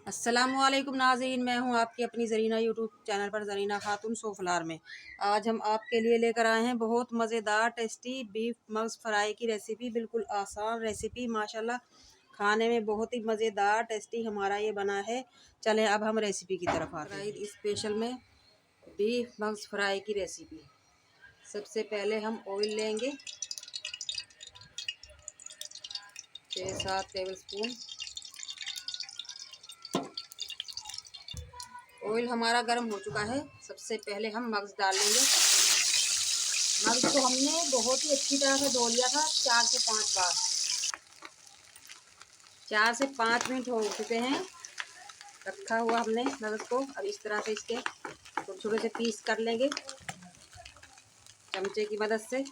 अस्सलामुअलैकुम नाज़रीन, मैं हूं आपकी अपनी ज़रीना यूट्यूब चैनल पर ज़रीना खातून सोफलार में। आज हम आपके लिए लेकर आए हैं बहुत मज़ेदार टेस्टी बीफ मग्ज़ फ्राई की रेसिपी। बिल्कुल आसान रेसिपी, माशाल्लाह खाने में बहुत ही मज़ेदार टेस्टी हमारा ये बना है। चलें अब हम रेसिपी की तरफ आते हैं। इस स्पेशल में बीफ मग्ज़ फ्राई की रेसिपी। सबसे पहले हम ऑयल लेंगे 6-7 टेबल स्पून। ऑयल हमारा गर्म हो चुका है। सबसे पहले हम मग्ज़ डाल लेंगे। मग्ज़ को हमने बहुत ही अच्छी तरह से धो लिया था 4 से 5 बार। 4 से 5 मिनट हो चुके हैं रखा हुआ हमने मग्ज़ को। अब इस तरह से इसके छोटे छोटे से पीस कर लेंगे चमचे की मदद से।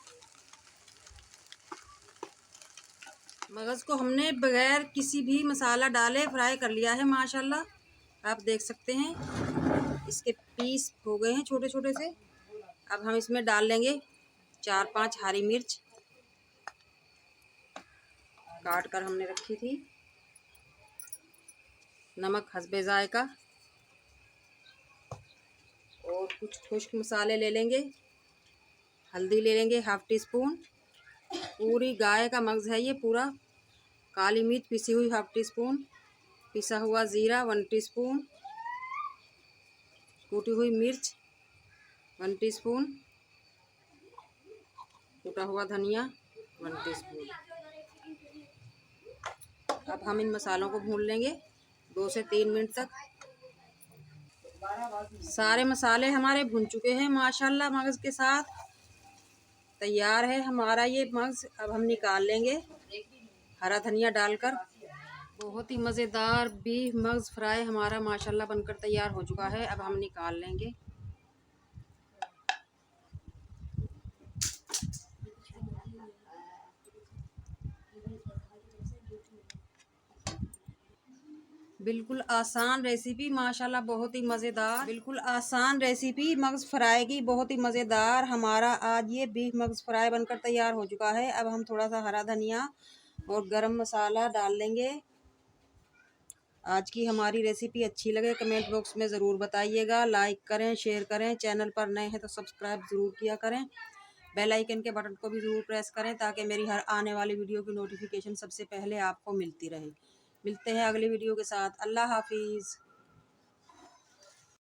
मग्ज़ को हमने बगैर किसी भी मसाला डाले फ्राई कर लिया है माशाल्लाह। आप देख सकते हैं इसके पीस हो गए हैं छोटे छोटे से। अब हम इसमें डाल लेंगे 4-5 हरी मिर्च काट कर हमने रखी थी। नमक हस्बे जायका और कुछ खुश्क मसाले ले लेंगे। हल्दी ले लेंगे 1/2 टीस्पून। पूरी गाय का मग्ज़ है ये पूरा। काली मिर्च पिसी हुई 1/2 टीस्पून। पिसा हुआ ज़ीरा 1 टीस्पून। कूटी हुई मिर्च 1 टीस्पून। कूटा हुआ धनिया 1 टीस्पून। अब हम इन मसालों को भून लेंगे 2 से 3 मिनट तक। सारे मसाले हमारे भुन चुके हैं माशाल्लाह। मग्ज़ के साथ तैयार है हमारा ये मग्ज़। अब हम निकाल लेंगे हरा धनिया डालकर। बहुत ही मज़ेदार बीफ मग्ज़ फ्राई हमारा माशाल्लाह बनकर तैयार हो चुका है। अब हम निकाल लेंगे। बिल्कुल आसान रेसिपी माशाल्लाह, बहुत ही मज़ेदार। बिल्कुल आसान रेसिपी मग्ज़ फ्राई की, बहुत ही मज़ेदार हमारा आज ये बीफ मग्ज़ फ्राई बनकर तैयार हो चुका है। अब हम थोड़ा सा हरा धनिया और गरम मसाला डाल लेंगे। आज की हमारी रेसिपी अच्छी लगे कमेंट बॉक्स में ज़रूर बताइएगा। लाइक करें, शेयर करें। चैनल पर नए हैं तो सब्सक्राइब ज़रूर किया करें। बेल आइकन के बटन को भी ज़रूर प्रेस करें ताकि मेरी हर आने वाली वीडियो की नोटिफिकेशन सबसे पहले आपको मिलती रहे। मिलते हैं अगली वीडियो के साथ। अल्लाह हाफिज़।